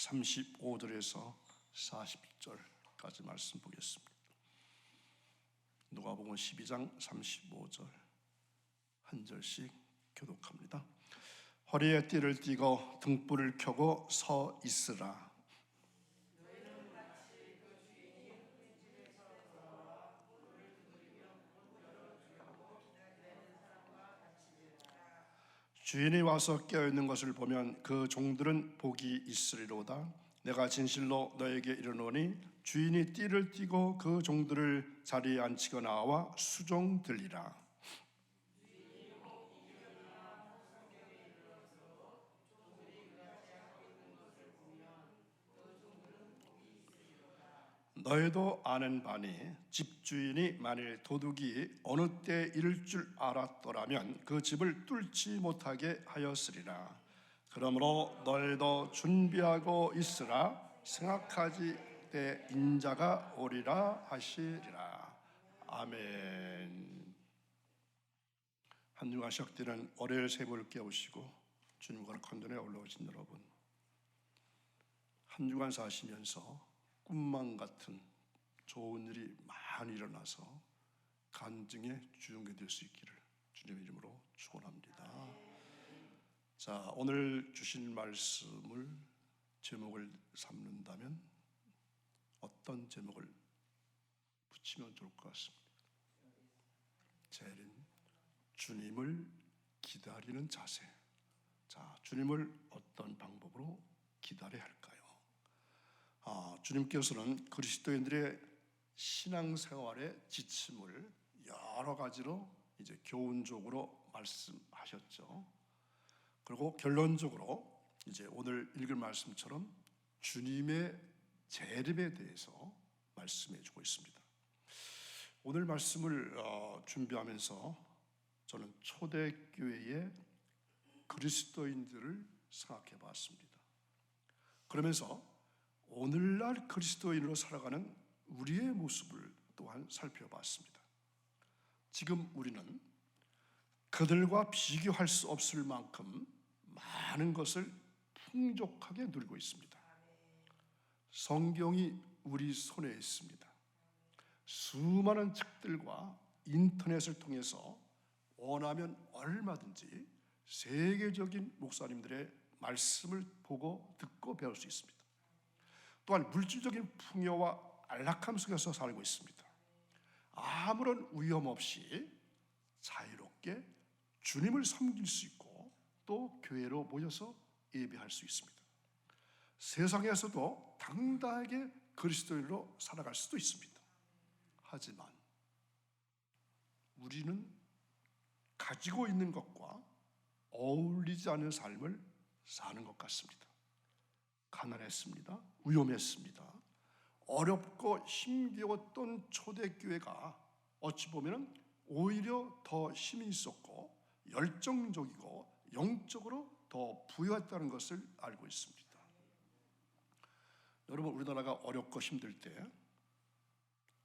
35절에서 40절까지 말씀 보겠습니다. 누가복음 12장 35절 한 절씩 교독합니다. 허리에 띠를 띠고 등불을 켜고 서 있으라. 주인이 와서 깨어있는 것을 보면 그 종들은 복이 있으리로다. 내가 진실로 너에게 이르노니 주인이 띠를 띠고 그 종들을 자리에 앉히고 나와 수종 들리라. 너희도 아는 바니 집주인이 만일 도둑이 어느 때 이를 줄 알았더라면 그 집을 뚫지 못하게 하였으리라. 그러므로 너희도 준비하고 있으라. 생각하지 때 인자가 오리라 하시리라. 아멘. 한 주간 시작되는 월요일 새벽을 깨우시고 주님과 건전에 올라오신 여러분, 한 주간 사시면서 꿈만 같은 좋은 일이 많이 일어나서 간증의 주역이 될 수 있기를 주님의 이름으로 축원합니다. 자, 오늘 주신 말씀을 제목을 삼는다면 어떤 제목을 붙이면 좋을 것 같습니다. 제일은 주님을 기다리는 자세. 자, 주님을 어떤 방법으로 기다려야 할까요? 주님께서는 그리스도인들의 신앙생활의 지침을 여러 가지로 이제 교훈적으로 말씀하셨죠. 그리고 결론적으로 이제 오늘 읽을 말씀처럼 주님의 재림에 대해서 말씀해주고 있습니다. 오늘 말씀을 준비하면서 저는 초대교회의 그리스도인들을 생각해 봤습니다. 그러면서 오늘날 그리스도인으로 살아가는 우리의 모습을 또한 살펴봤습니다. 지금 우리는 그들과 비교할 수 없을 만큼 많은 것을 풍족하게 누리고 있습니다. 성경이 우리 손에 있습니다. 수많은 책들과 인터넷을 통해서 원하면 얼마든지 세계적인 목사님들의 말씀을 보고 듣고 배울 수 있습니다. 또한 물질적인 풍요와 안락함 속에서 살고 있습니다. 아무런 위험 없이 자유롭게 주님을 섬길 수 있고 또 교회로 모여서 예배할 수 있습니다. 세상에서도 당당하게 그리스도인으로 살아갈 수도 있습니다. 하지만 우리는 가지고 있는 것과 어울리지 않은 삶을 사는 것 같습니다. 가난했습니다. 위험했습니다. 어렵고 힘겨웠던 초대교회가 어찌 보면 오히려 더 힘이 있었고 열정적이고 영적으로 더 부유했다는 것을 알고 있습니다. 여러분, 우리나라가 어렵고 힘들 때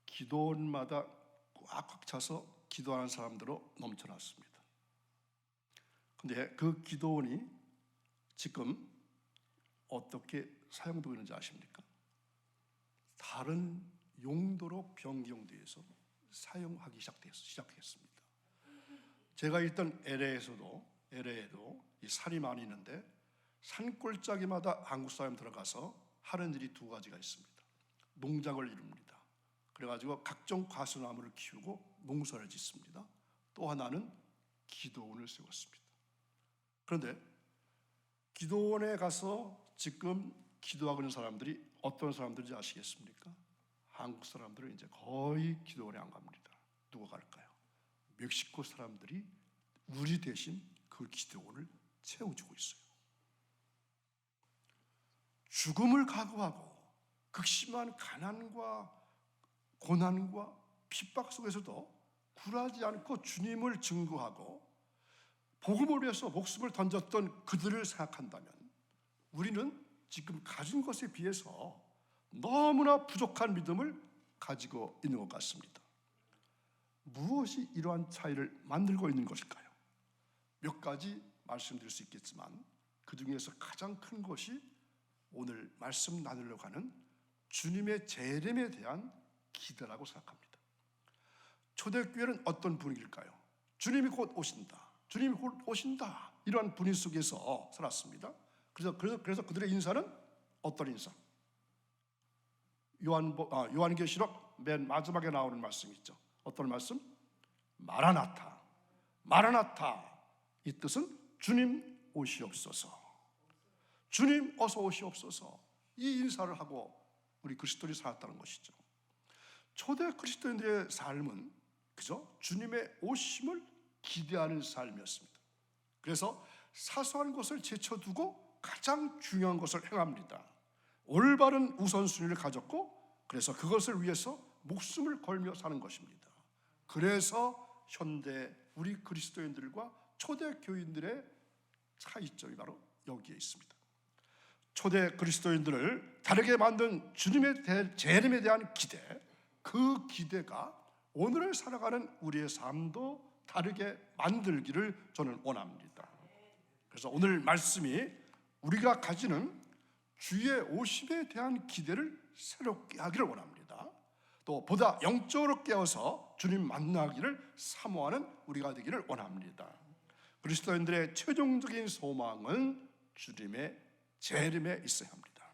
기도원마다 꽉꽉 차서 기도하는 사람들로 넘쳐났습니다. 그런데 그 기도원이 지금 어떻게 사용되고 있는지 아십니까? 다른 용도로 변경돼서 사용하기 시작했습니다. 제가 있던 LA에도 이 산이 많이 있는데 산골짜기마다 한국 사람 들어가서 하는 일이 두 가지가 있습니다. 농장을 이룹니다. 그래가지고 각종 과수나무를 키우고 농사를 짓습니다. 또 하나는 기도원을 세웠습니다. 그런데 기도원에 가서 지금 기도하고 있는 사람들이 어떤 사람들인지 아시겠습니까? 한국 사람들은 이제 거의 기도원에 안 갑니다. 누가 갈까요? 멕시코 사람들이 우리 대신 그 기도원을 채워주고 있어요. 죽음을 각오하고 극심한 가난과 고난과 핍박 속에서도 굴하지 않고 주님을 증거하고 복음을 위해서 목숨을 던졌던 그들을 생각한다면 우리는 지금 가진 것에 비해서 너무나 부족한 믿음을 가지고 있는 것 같습니다. 무엇이 이러한 차이를 만들고 있는 것일까요? 몇 가지 말씀드릴 수 있겠지만 그 중에서 가장 큰 것이 오늘 말씀 나누려고 하는 주님의 재림에 대한 기대라고 생각합니다. 초대교회는 어떤 분위기일까요? 주님이 곧 오신다, 주님이 곧 오신다, 이러한 분위기 속에서 살았습니다. 그래서 그들의 인사는 어떤 인사? 요한계시록 맨 마지막에 나오는 말씀 있죠. 어떤 말씀? 마라나타, 마라나타. 이 뜻은 주님 오시옵소서, 주님 어서 오시옵소서. 이 인사를 하고 우리 그리스도인이 살았다는 것이죠. 초대 그리스도인들의 삶은 그저 주님의 오심을 기대하는 삶이었습니다. 그래서 사소한 것을 제쳐두고 가장 중요한 것을 행합니다. 올바른 우선순위를 가졌고, 그래서 그것을 위해서 목숨을 걸며 사는 것입니다. 그래서 현대 우리 그리스도인들과 초대 교인들의 차이점이 바로 여기에 있습니다. 초대 그리스도인들을 다르게 만든 주님의 재림에 대한 기대, 그 기대가 오늘을 살아가는 우리의 삶도 다르게 만들기를 저는 원합니다. 그래서 오늘 말씀이 우리가 가지는 주의 오심에 대한 기대를 새롭게 하기를 원합니다. 또 보다 영적으로 깨어서 주님 만나기를 사모하는 우리가 되기를 원합니다. 그리스도인들의 최종적인 소망은 주님의 재림에 있어야 합니다.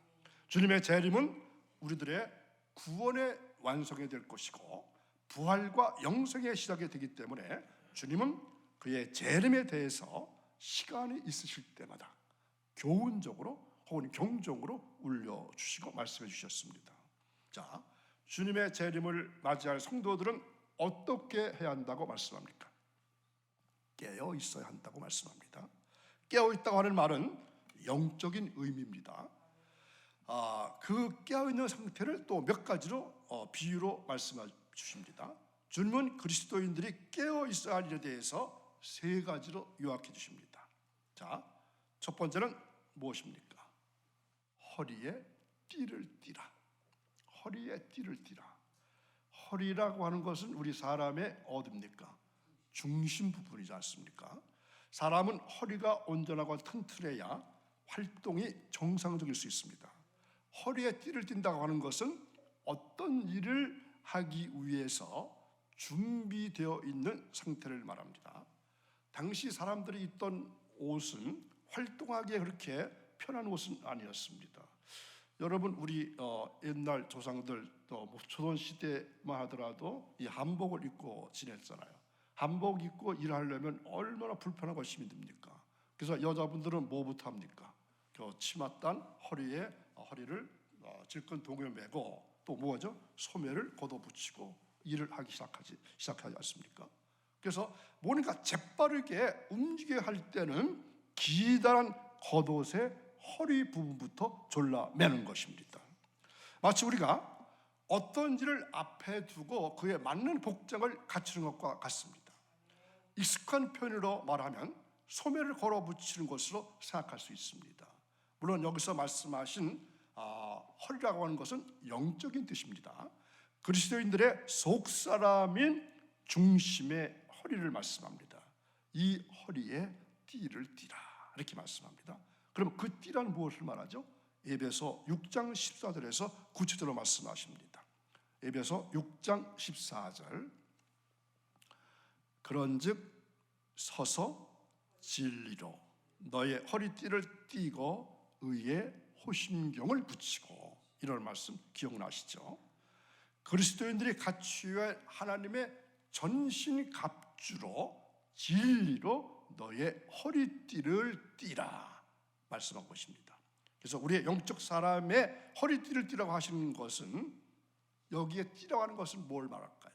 주님의 재림은 우리들의 구원의 완성이 될 것이고 부활과 영생의 시작이 되기 때문에 주님은 그의 재림에 대해서 시간이 있으실 때마다 교훈적으로 혹은 경종으로 울려주시고 말씀해 주셨습니다. 자, 주님의 재림을 맞이할 성도들은 어떻게 해야 한다고 말씀합니까? 깨어 있어야 한다고 말씀합니다. 깨어 있다고 하는 말은 영적인 의미입니다. 그 깨어 있는 상태를 또 몇 가지로 비유로 말씀해 주십니다. 주님은 그리스도인들이 깨어 있어야 할 일에 대해서 세 가지로 요약해 주십니다. 자, 첫 번째는 무엇입니까? 허리에 띠를 띠라. 허리에 띠를 띠라. 허리라고 하는 것은 우리 사람의 어디입니까? 중심 부분이지 않습니까? 사람은 허리가 온전하고 튼튼해야 활동이 정상적일 수 있습니다. 허리에 띠를 띈다고 하는 것은 어떤 일을 하기 위해서 준비되어 있는 상태를 말합니다. 당시 사람들이 입던 옷은 활동하기에 그렇게 편한 옷은 아니었습니다. 여러분, 우리 옛날 조상들 또 조선시대만 하더라도 이 한복을 입고 지냈잖아요. 한복 입고 일하려면 얼마나 불편하고 힘듭니까? 그래서 여자분들은 뭐부터 합니까? 치맛단 허리를 질끈 동여 매고 또 뭐죠? 소매를 걷어붙이고 일을 하기 시작하지 않습니까? 그래서 뭔가 재빠르게 움직여야 할 때는 기다란 겉옷의 허리 부분부터 졸라매는 것입니다. 마치 우리가 어떤 일을 앞에 두고 그에 맞는 복장을 갖추는 것과 같습니다. 익숙한 표현으로 말하면 소매를 걸어붙이는 것으로 생각할 수 있습니다. 물론 여기서 말씀하신 허리라고 하는 것은 영적인 뜻입니다. 그리스도인들의 속사람인 중심의 허리를 말씀합니다. 이 허리에 띠를 띠라, 이렇게 말씀합니다. 그럼 그 띠란 무엇을 말하죠? 에베소 6장 14절에서 구체적으로 말씀하십니다. 에베소 6장 14절, 그런즉 서서 진리로 너의 허리띠를 띠고 의의 호심경을 붙이고, 이런 말씀 기억나시죠? 그리스도인들이 갖추어야 할 하나님의 전신 갑주로 진리로 너의 허리띠를 띠라 말씀한 것입니다. 그래서 우리의 영적 사람의 허리띠를 띠라고 하시는 것은, 여기에 띠라고 하는 것은 뭘 말할까요?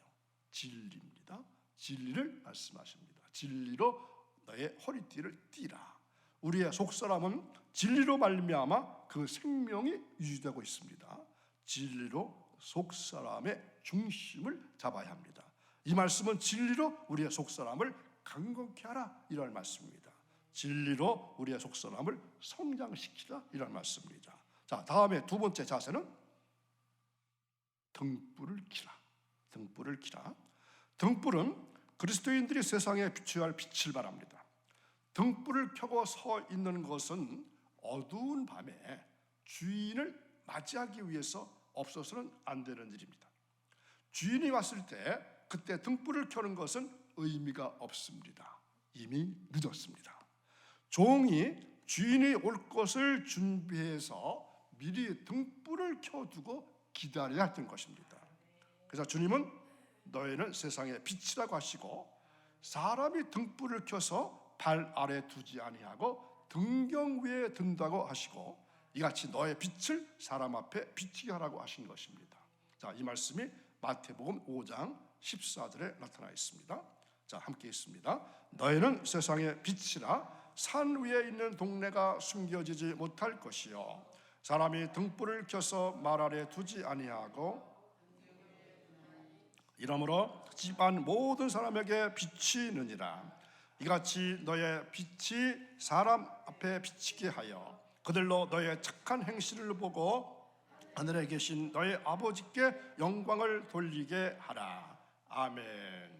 진리입니다. 진리를 말씀하십니다. 진리로 너의 허리띠를 띠라. 우리의 속사람은 진리로 말미암아 그 생명이 유지되고 있습니다. 진리로 속사람의 중심을 잡아야 합니다. 이 말씀은 진리로 우리의 속사람을 강건케 하라, 이런 말씀입니다. 진리로 우리의 속사람을 성장시키라, 이런 말씀입니다. 자, 다음에 두 번째 자세는 등불을 켜라. 등불을 켜라. 등불은 그리스도인들이 세상에 비춰야 할 빛을 말합니다. 등불을 켜고 서 있는 것은 어두운 밤에 주인을 맞이하기 위해서 없어서는 안 되는 일입니다. 주인이 왔을 때 그때 등불을 켜는 것은 의미가 없습니다. 이미 늦었습니다. 종이 주인이 올 것을 준비해서 미리 등불을 켜두고 기다려야 했던 것입니다. 그래서 주님은 너희는 세상의 빛이라고 하시고 사람이 등불을 켜서 발 아래 두지 아니하고 등경 위에 든다고 하시고 이같이 너의 빛을 사람 앞에 비치게 하라고 하신 것입니다. 자, 이 말씀이 마태복음 5장 14절에 나타나 있습니다. 자, 함께 있습니다. 너희는 세상의 빛이라 산 위에 있는 동네가 숨겨지지 못할 것이요 사람이 등불을 켜서 말 아래 두지 아니하고 이러므로 집안 모든 사람에게 빛이 있느니라. 이같이 너의 빛이 사람 앞에 비치게 하여 그들로 너의 착한 행실을 보고 하늘에 계신 너의 아버지께 영광을 돌리게 하라. 아멘.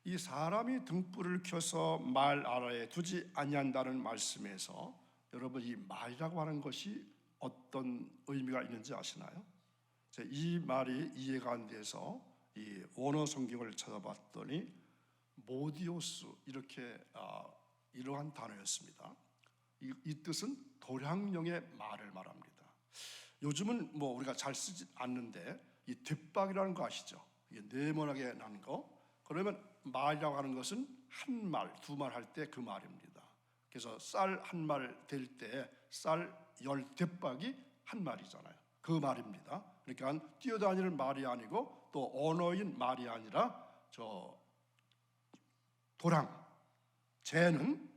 이 사람이 등불을 켜서 말 아래에 두지 아니한다는 말씀에서 여러분 이 말이라고 하는 것이 어떤 의미가 있는지 아시나요? 이 말이 이해가 안 돼서 이 원어 성경을 찾아봤더니 모디오스 이러한 단어였습니다. 이 뜻은 도량령의 말을 말합니다. 요즘은 뭐 우리가 잘 쓰지 않는데 이 뒷박이라는 거 아시죠? 이게 네모나게 난 거. 그러면 말이라고 하는 것은 한 말, 두 말 할 때 그 말입니다. 그래서 쌀 한 말 될 때 쌀 10뒷박이 한 말이잖아요. 그 말입니다. 그러니까 뛰어다니는 말이 아니고 또 언어인 말이 아니라 저 도랑, 재는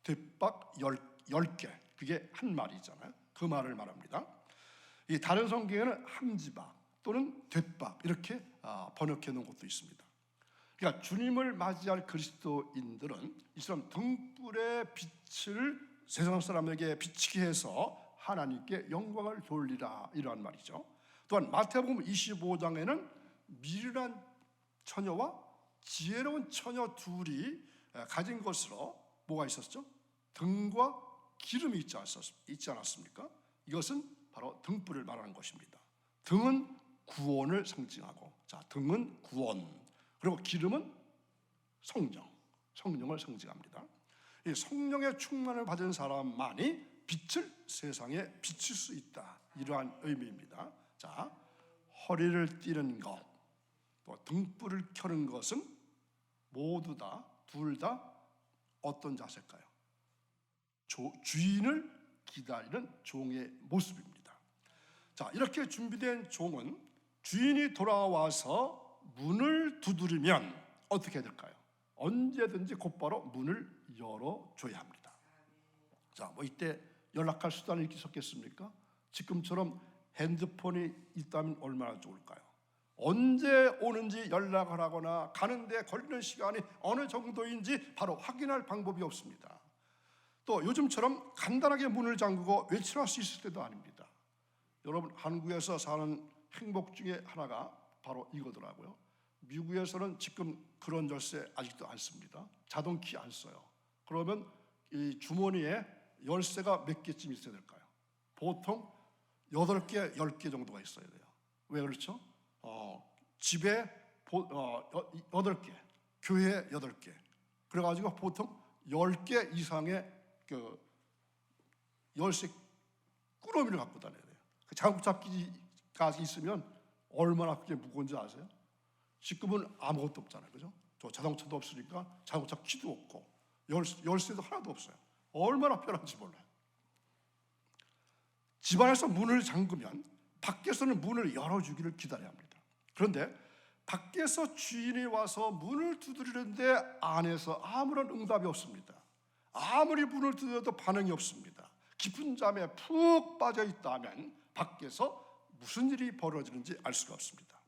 뒷박 10개, 그게 한 말이잖아요. 그 말을 말합니다. 이 다른 성경에는 함지박 또는 뒷박 이렇게 번역해 놓은 것도 있습니다. 그러니까 주님을 맞이할 그리스도인들은 이처럼 등불의 빛을 세상 사람에게 비치게 해서 하나님께 영광을 돌리라 이러한 말이죠. 또한 마태복음 25장에는 미련한 처녀와 지혜로운 처녀 둘이 가진 것으로 뭐가 있었죠? 등과 기름이 있지 않았습니까? 이것은 바로 등불을 말하는 것입니다. 등은 구원을 상징하고, 자, 등은 구원, 그리고 기름은 성령을 상징합니다. 이 성령의 충만을 받은 사람만이 빛을 세상에 비칠 수 있다, 이러한 의미입니다. 자, 허리를 띠는 것, 또 등불을 켜는 것은 모두 다, 둘 다 어떤 자세일까요? 주인을 기다리는 종의 모습입니다. 자, 이렇게 준비된 종은 주인이 돌아와서 문을 두드리면 어떻게 해야 될까요? 언제든지 곧바로 문을 열어줘야 합니다. 자, 뭐 이때 연락할 수단이 있겠습니까? 지금처럼 핸드폰이 있다면 얼마나 좋을까요? 언제 오는지 연락을 하거나 가는데 걸리는 시간이 어느 정도인지 바로 확인할 방법이 없습니다. 또 요즘처럼 간단하게 문을 잠그고 외출할 수 있을 때도 아닙니다. 여러분, 한국에서 사는 행복 중에 하나가 바로 이거더라고요. 미국에서는 지금 그런 열쇠 아직도 안 씁니다. 자동키 안 써요. 그러면 이 주머니에 열쇠가 몇 개쯤 있어야 될까요? 보통 8개, 10개 정도가 있어야 돼요. 왜 그렇죠? 집에 8개, 교회에 8개. 그래가지고 보통 10개 이상의 그 열쇠 꾸러미를 갖고 다녀야 돼요. 그 자동차기가 있으면 얼마나 그게 무거운지 아세요? 지금은 아무것도 없잖아요, 그죠? 저 자동차도 없으니까 자동차 키도 없고 열쇠도 하나도 없어요. 얼마나 편한지 몰라요. 집안에서 문을 잠그면 밖에서는 문을 열어주기를 기다려야 합니다. 그런데 밖에서 주인이 와서 문을 두드리는데 안에서 아무런 응답이 없습니다. 아무리 문을 두드려도 반응이 없습니다. 깊은 잠에 푹 빠져 있다면 밖에서 무슨 일이 벌어지는지 알 수가 없습니다.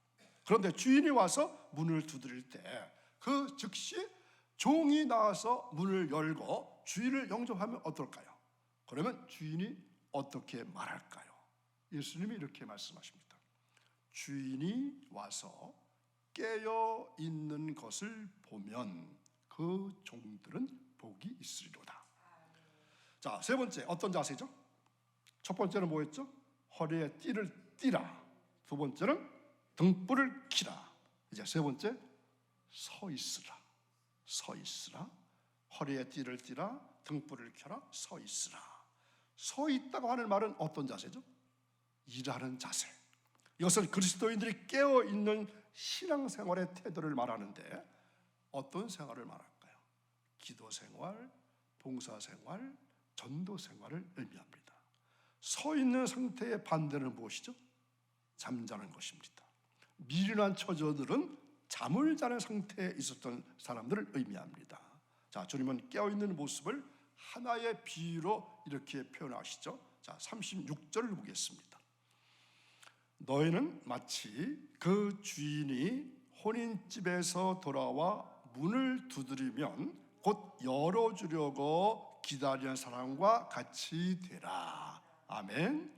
그런데 주인이 와서 문을 두드릴 때 그 즉시 종이 나와서 문을 열고 주인을 영접하면 어떨까요? 그러면 주인이 어떻게 말할까요? 예수님이 이렇게 말씀하십니다. 주인이 와서 깨어 있는 것을 보면 그 종들은 복이 있으리로다. 자, 세 번째 어떤 자세죠? 첫 번째는 뭐였죠? 허리에 띠를 띠라. 두 번째는 등불을 켜라. 이제 세 번째, 서 있으라. 서 있으라. 허리에 띠를 띠라, 등불을 켜라, 서 있으라. 서 있다고 하는 말은 어떤 자세죠? 일하는 자세. 이것은 그리스도인들이 깨어있는 신앙생활의 태도를 말하는데 어떤 생활을 말할까요? 기도생활, 봉사생활, 전도생활을 의미합니다. 서 있는 상태의 반대는 무엇이죠? 잠자는 것입니다. 미련한 처자들은 잠을 자는 상태에 있었던 사람들을 의미합니다. 자, 주님은 깨어있는 모습을 하나의 비유로 이렇게 표현하시죠. 자, 36절을 보겠습니다. 너희는 마치 그 주인이 혼인집에서 돌아와 문을 두드리면 곧 열어주려고 기다리는 사람과 같이 되라. 아멘.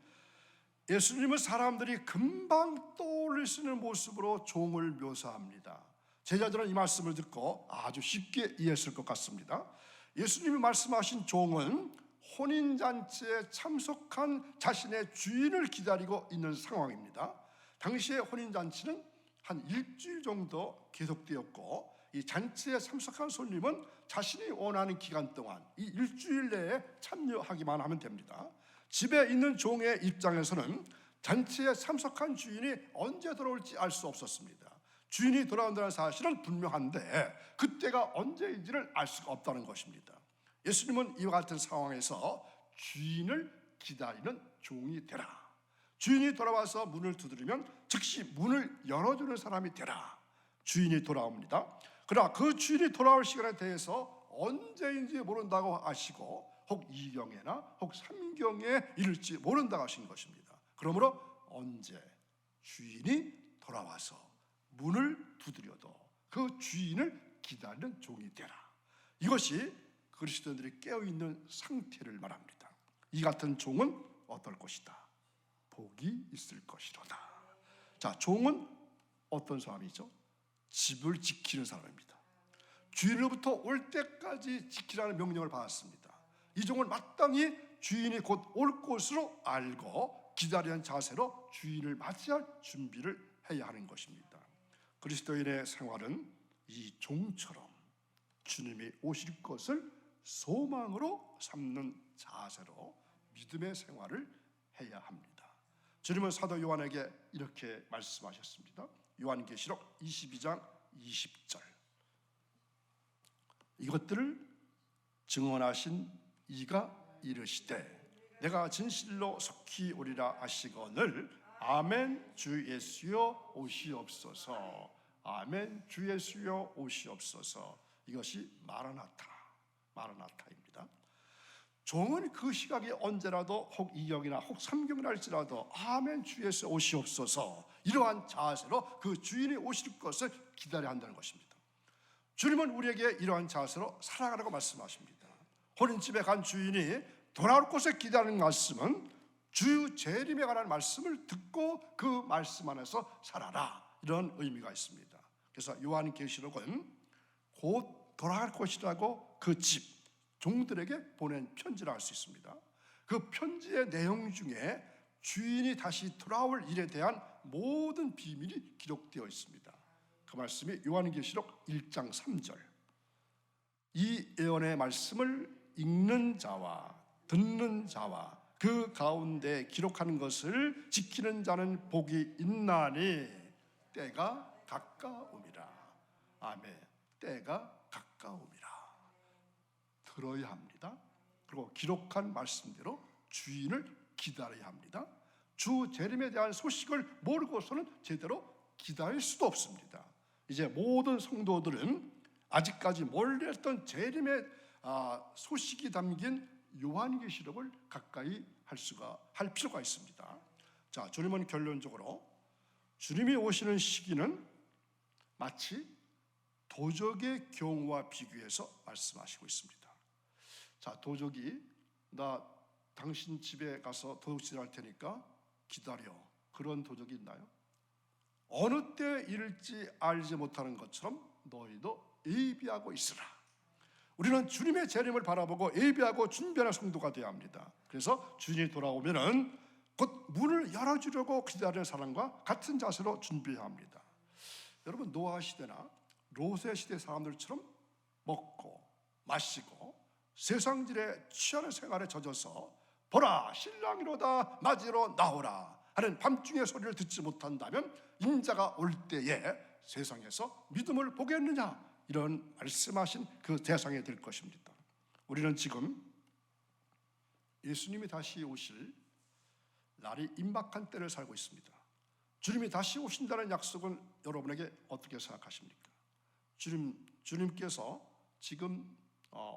예수님은 사람들이 금방 떠올릴 수 있는 모습으로 종을 묘사합니다. 제자들은 이 말씀을 듣고 아주 쉽게 이해했을 것 같습니다. 예수님이 말씀하신 종은 혼인잔치에 참석한 자신의 주인을 기다리고 있는 상황입니다. 당시의 혼인잔치는 한 일주일 정도 계속되었고, 이 잔치에 참석한 손님은 자신이 원하는 기간 동안 이 일주일 내에 참여하기만 하면 됩니다. 집에 있는 종의 입장에서는 잔치에 참석한 주인이 언제 돌아올지 알 수 없었습니다. 주인이 돌아온다는 사실은 분명한데 그때가 언제인지를 알 수가 없다는 것입니다. 예수님은 이와 같은 상황에서 주인을 기다리는 종이 되라. 주인이 돌아와서 문을 두드리면 즉시 문을 열어주는 사람이 되라. 주인이 돌아옵니다. 그러나 그 주인이 돌아올 시간에 대해서 언제인지 모른다고 하시고 혹 2경에나 혹 3경에 이를지 모른다고 하신 것입니다. 그러므로 언제 주인이 돌아와서 문을 두드려도 그 주인을 기다리는 종이 되라. 이것이 그리스도인들이 깨어있는 상태를 말합니다. 이 같은 종은 어떨 것이다? 복이 있을 것이로다. 자, 종은 어떤 사람이죠? 집을 지키는 사람입니다. 주인으로부터 올 때까지 지키라는 명령을 받았습니다. 이 종은 마땅히 주인이 곧 올 것으로 알고 기다리는 자세로 주인을 맞이할 준비를 해야 하는 것입니다. 그리스도인의 생활은 이 종처럼 주님이 오실 것을 소망으로 삼는 자세로 믿음의 생활을 해야 합니다. 주님은 사도 요한에게 이렇게 말씀하셨습니다. 요한계시록 22장 20절. 이것들을 증언하신 이가 이르시되 내가 진실로 속히 오리라 하시거늘 아멘 주 예수여 오시옵소서. 아멘 주 예수여 오시옵소서. 이것이 마라나타입니다. 종은 그 시각이 언제라도 혹 2경이나 혹 3경이나 할지라도 아멘 주 예수 오시옵소서 이러한 자세로 그 주인이 오실 것을 기다려야 한다는 것입니다. 주님은 우리에게 이러한 자세로 살아가라고 말씀하십니다. 혼인집에 간 주인이 돌아올 것을 기다리는 말씀은 주 재림에 관한 말씀을 듣고 그 말씀 안에서 살아라, 이런 의미가 있습니다. 그래서 요한계시록은 곧 돌아갈 것이라고 그 집 종들에게 보낸 편지라 할 수 있습니다. 그 편지의 내용 중에 주인이 다시 돌아올 일에 대한 모든 비밀이 기록되어 있습니다. 그 말씀이 요한계시록 1장 3절. 이 예언의 말씀을 읽는 자와 듣는 자와 그 가운데 기록하는 것을 지키는 자는 복이 있나니 때가 가까움이라. 아멘. 때가 가까움이라. 들어야 합니다. 그리고 기록한 말씀대로 주인을 기다려야 합니다. 주 재림에 대한 소식을 모르고서는 제대로 기다릴 수도 없습니다. 이제 모든 성도들은 아직까지 몰랐던 재림의 소식이 담긴 요한계시록을 가까이 할 필요가 있습니다. 자, 주님은 결론적으로 주님이 오시는 시기는 마치 도적의 경우와 비교해서 말씀하시고 있습니다. 자, 도적이 나 당신 집에 가서 도둑질 할 테니까 기다려. 그런 도적이 있나요? 어느 때 이를지 알지 못하는 것처럼 너희도 예비하고 있으라. 우리는 주님의 재림을 바라보고 예배하고 준비하는 성도가 되어야 합니다. 그래서 주님이 돌아오면은 곧 문을 열어주려고 기다리는 사람과 같은 자세로 준비해야 합니다. 여러분, 노아 시대나 롯의 시대 사람들처럼 먹고 마시고 세상질에 취하는 생활에 젖어서 보라 신랑이로다 맞으러 나오라 하는 밤중의 소리를 듣지 못한다면 인자가 올 때에 세상에서 믿음을 보겠느냐, 이런 말씀하신 그 대상이 될 것입니다. 우리는 지금 예수님이 다시 오실 날이 임박한 때를 살고 있습니다. 주님이 다시 오신다는 약속은 여러분에게 어떻게 생각하십니까? 주님께서 지금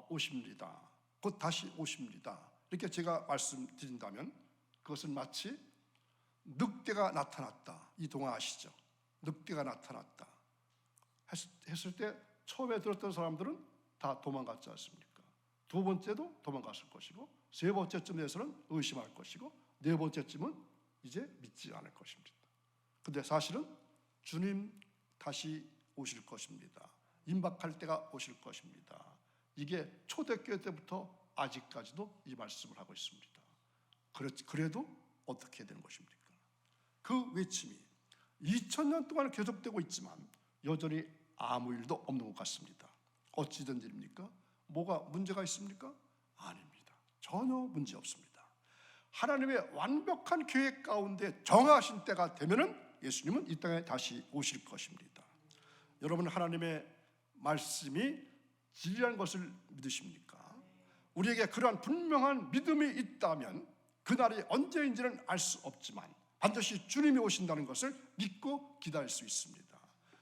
오십니다. 곧 다시 오십니다. 이렇게 제가 말씀드린다면 그것은 마치 늑대가 나타났다, 이 동화 아시죠? 늑대가 나타났다 했을 때 처음에 들었던 사람들은 다 도망갔지 않습니까? 두 번째도 도망갔을 것이고, 세 번째쯤 돼서는 의심할 것이고, 네 번째쯤은 이제 믿지 않을 것입니다. 근데 사실은 주님 다시 오실 것입니다. 임박할 때가 오실 것입니다. 이게 초대교회 때부터 아직까지도 이 말씀을 하고 있습니다. 그래도 어떻게 되는 것입니까? 그 외침이 2000년 동안 계속되고 있지만 여전히 아무 일도 없는 것 같습니다. 어찌 된 일입니까? 뭐가 문제가 있습니까? 아닙니다. 전혀 문제 없습니다. 하나님의 완벽한 계획 가운데 정하신 때가 되면은 예수님은 이 땅에 다시 오실 것입니다. 여러분, 하나님의 말씀이 진리한 것을 믿으십니까? 우리에게 그러한 분명한 믿음이 있다면 그날이 언제인지는 알 수 없지만 반드시 주님이 오신다는 것을 믿고 기다릴 수 있습니다.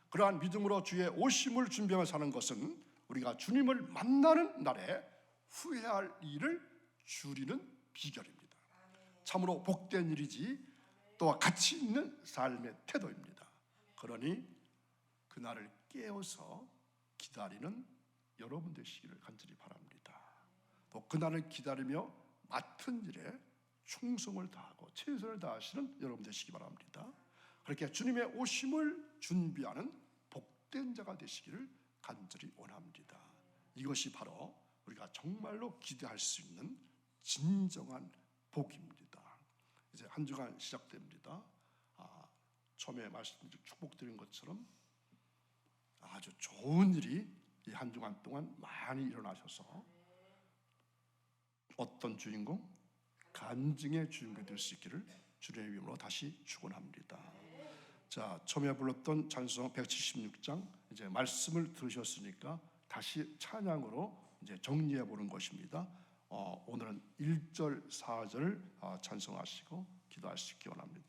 그러한 믿음으로 주의 오심을 준비하며 사는 것은 우리가 주님을 만나는 날에 후회할 일을 줄이는 비결입니다. 참으로 복된 일이지 또한 가치 있는 삶의 태도입니다. 그러니 그날을 깨어서 기다리는 여러분 되시기를 간절히 바랍니다. 또 그날을 기다리며 맡은 일에 충성을 다하고 최선을 다하시는 여러분 되시기 바랍니다. 그렇게 주님의 오심을 준비하는 복된 자가 되시기를 간절히 원합니다. 이것이 바로 우리가 정말로 기대할 수 있는 진정한 복입니다. 이제 한 주간 시작됩니다. 처음에 말씀드린 축복드린 것처럼 아주 좋은 일이 이 한 주간 동안 많이 일어나셔서 어떤 주인공? 간증의 주인공이 될 수 있기를 주님의 이름으로 다시 축원합니다. 자, 처음에 불렀던 찬송 176장 이제 말씀을 들으셨으니까 다시 찬양으로 이제 정리해 보는 것입니다. 오늘은 1절, 4절 찬송하시고 기도하시기 원합니다.